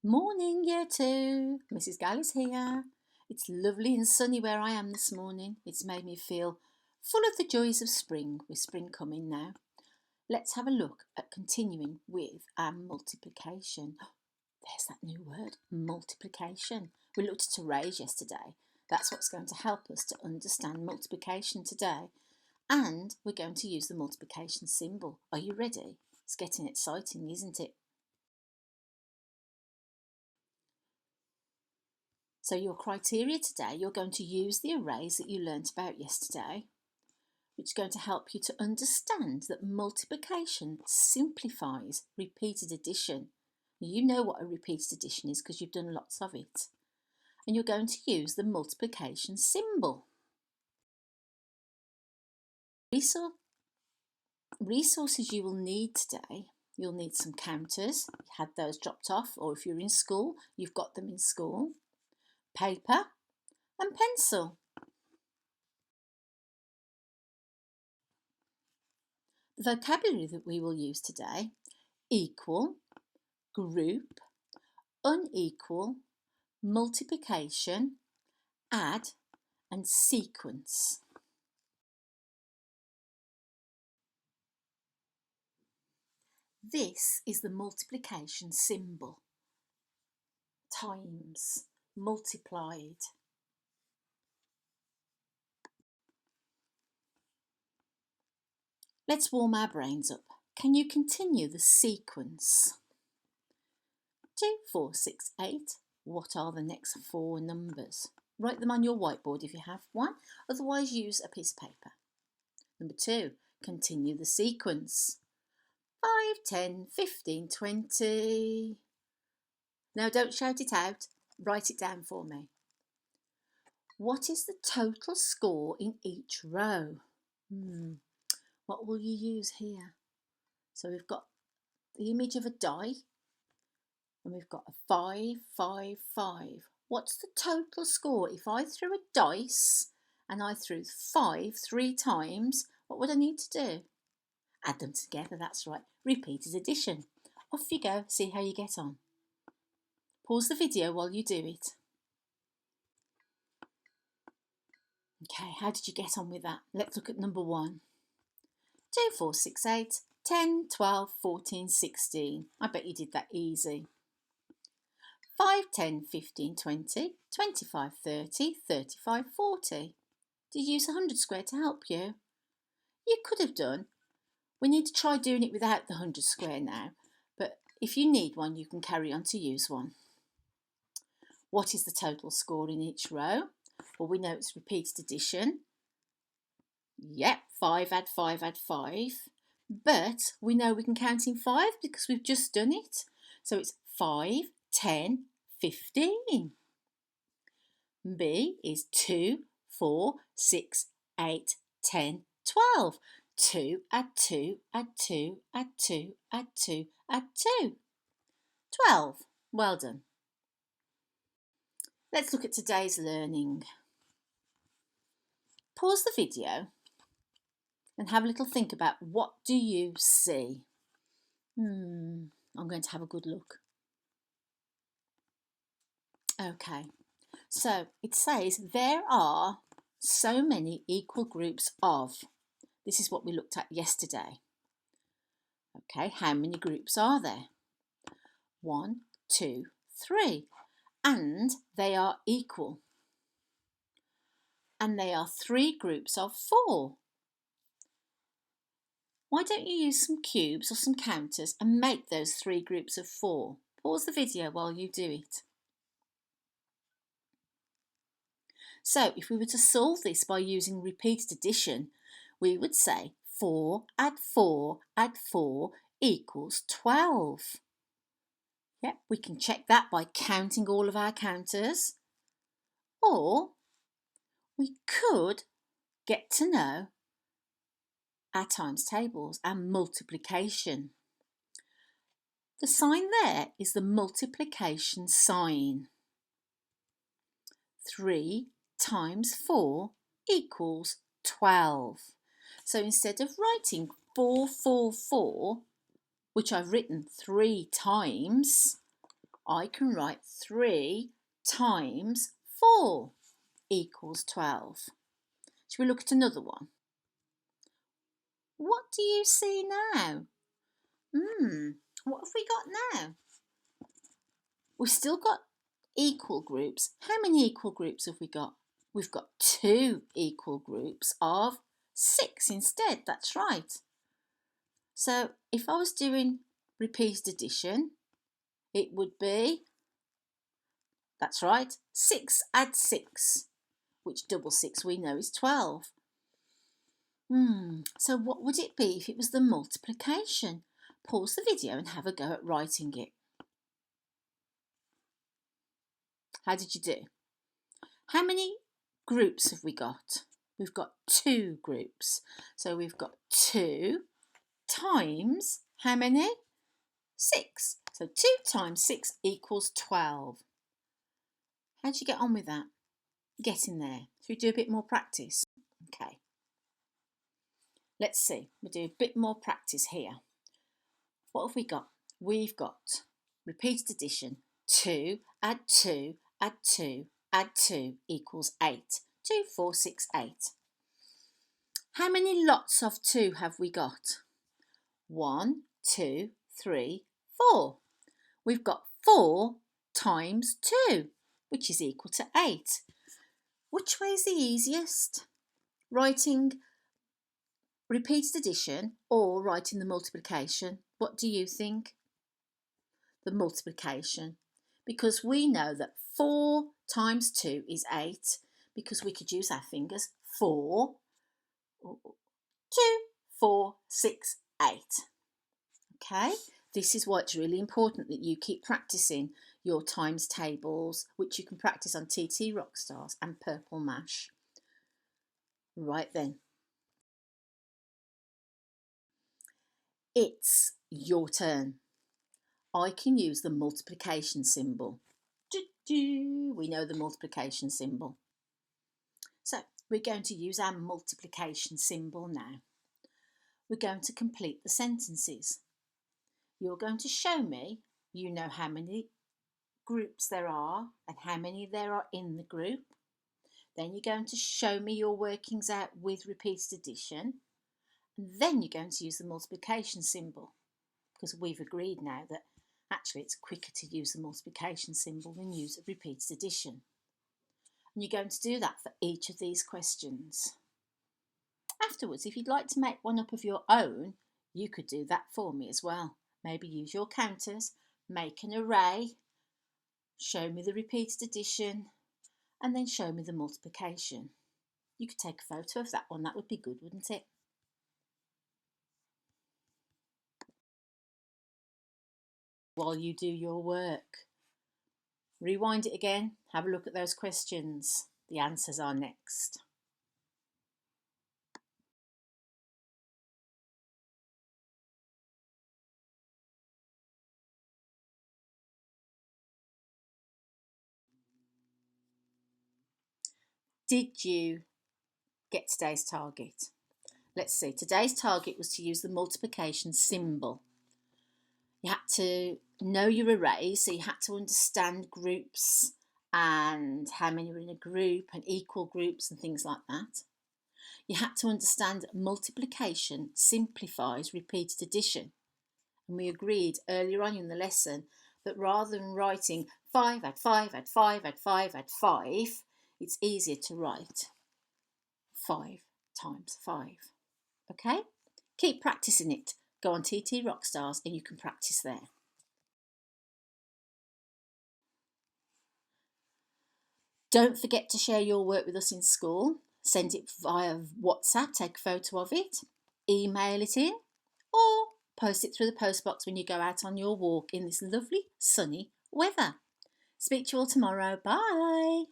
Morning, year two. Mrs. Gallis here. It's lovely and sunny where I am this morning. It's made me feel full of the joys of spring, with spring coming now. Let's have a look at continuing with our multiplication. There's that new word, multiplication. We looked at arrays yesterday. That's what's going to help us to understand multiplication today. And we're going to use the multiplication symbol. Are you ready? It's getting exciting, isn't it? So your criteria today, you're going to use the arrays that you learnt about yesterday, which is going to help you to understand that multiplication simplifies repeated addition. You know what a repeated addition is because you've done lots of it. And you're going to use the multiplication symbol. Resources you will need today. You'll need some counters. You had those dropped off, or if you're in school, you've got them in school. Paper and pencil. The vocabulary that we will use today: equal, group, unequal, multiplication, add and sequence. This is the multiplication symbol. Times, multiplied. Let's warm our brains up. Can you continue the sequence? 2, 4, 6, 8. What are the next four numbers? Write them on your whiteboard if you have one, otherwise use a piece of paper. Number 2, continue the sequence. 5, 10, 15, 20. Now don't shout it out, write it down for me. What is the total score in each row? What will you use here? So we've got the image of a die and we've got a 5, 5, 5. What's the total score? If I threw a dice and I threw 5 3 times, what would I need to do? Add them together, that's right. Repeated addition. Off you go, see how you get on. Pause the video while you do it. Okay, how did you get on with that? Let's look at number 1. 2, 4, 6, 8, 10, 12, 14, 16. I bet you did that easy. 5, 10, 15, 20, 25, 30, 35, 40. Did you use 100 square to help you? You could have done. We need to try doing it without the 100 square now, but if you need one, you can carry on to use one. What is the total score in each row? Well, we know it's repeated addition. Yep, 5 add 5 add 5. But we know we can count in 5 because we've just done it. So it's 5, 10, 15. B is 2, 4, 6, 8, 10, 12. 2 add 2 add 2 add 2 add 2 add 2. 12. Well done. Let's look at today's learning. Pause the video and have a little think about what do you see. I'm going to have a good look. Okay, so it says there are so many equal groups of. This is what we looked at yesterday. Okay, how many groups are there? 1, 2, 3. And they are equal. And they are 3 groups of 4. Why don't you use some cubes or some counters and make those 3 groups of 4? Pause the video while you do it. So if we were to solve this by using repeated addition, we would say 4 add 4 add 4 equals 12. Yep, we can check that by counting all of our counters. Or we could get to know our times tables and multiplication. The sign there is the multiplication sign. 3 times 4 equals 12. So instead of writing 4, 4, 4, which I've written 3 times, I can write 3 times 4 equals 12. Shall we look at another one? What do you see now? What have we got now? We've still got equal groups. How many equal groups have we got? We've got 2 equal groups of 6 instead. That's right. So if I was doing repeated addition, it would be, that's right, 6 add 6, which double 6 we know is 12. So what would it be if it was the multiplication? Pause the video and have a go at writing it. How did you do? How many groups have we got? We've got 2 groups. So we've got 2 times how many? 6. So 2 times 6 equals 12. How did you get on with that? Getting there. Should we do a bit more practice? Okay. Let's see. We'll do a bit more practice here. What have we got? We've got repeated addition. 2 add 2 add 2 add 2 equals 8. 2, 4, 6, 8. How many lots of 2 have we got? 1, 2, 3, 4. We've got 4 times 2, which is equal to 8. Which way is the easiest? Writing repeated addition or writing the multiplication? What do you think? The multiplication. Because we know that 4 times 2 is 8, because we could use our fingers. 4, 2, 4, 6, 8. Okay, this is why it's really important that you keep practicing your times tables, which you can practice on TT Rockstars and Purple Mash. Right then. It's your turn. I can use the multiplication symbol. We know the multiplication symbol. So we're going to use our multiplication symbol now. We're going to complete the sentences. You're going to show me, you know how many groups there are and how many there are in the group. Then you're going to show me your workings out with repeated addition. And then you're going to use the multiplication symbol, because we've agreed now that actually it's quicker to use the multiplication symbol than use repeated addition. And you're going to do that for each of these questions. Afterwards, if you'd like to make one up of your own, you could do that for me as well. Maybe use your counters, make an array, show me the repeated addition, and then show me the multiplication. You could take a photo of that one, that would be good, wouldn't it? While you do your work. Rewind it again, have a look at those questions. The answers are next. Did you get today's target? Let's see, today's target was to use the multiplication symbol. You had to know your arrays, so you had to understand groups and how many were in a group and equal groups and things like that. You had to understand multiplication simplifies repeated addition. And we agreed earlier on in the lesson that rather than writing 5 add 5 add 5 add 5 add 5, it's easier to write 5 times 5. Okay? Keep practicing it. Go on TT Rockstars and you can practice there. Don't forget to share your work with us in school. Send it via WhatsApp, take a photo of it, email it in, or post it through the post box when you go out on your walk in this lovely sunny weather. Speak to you all tomorrow. Bye.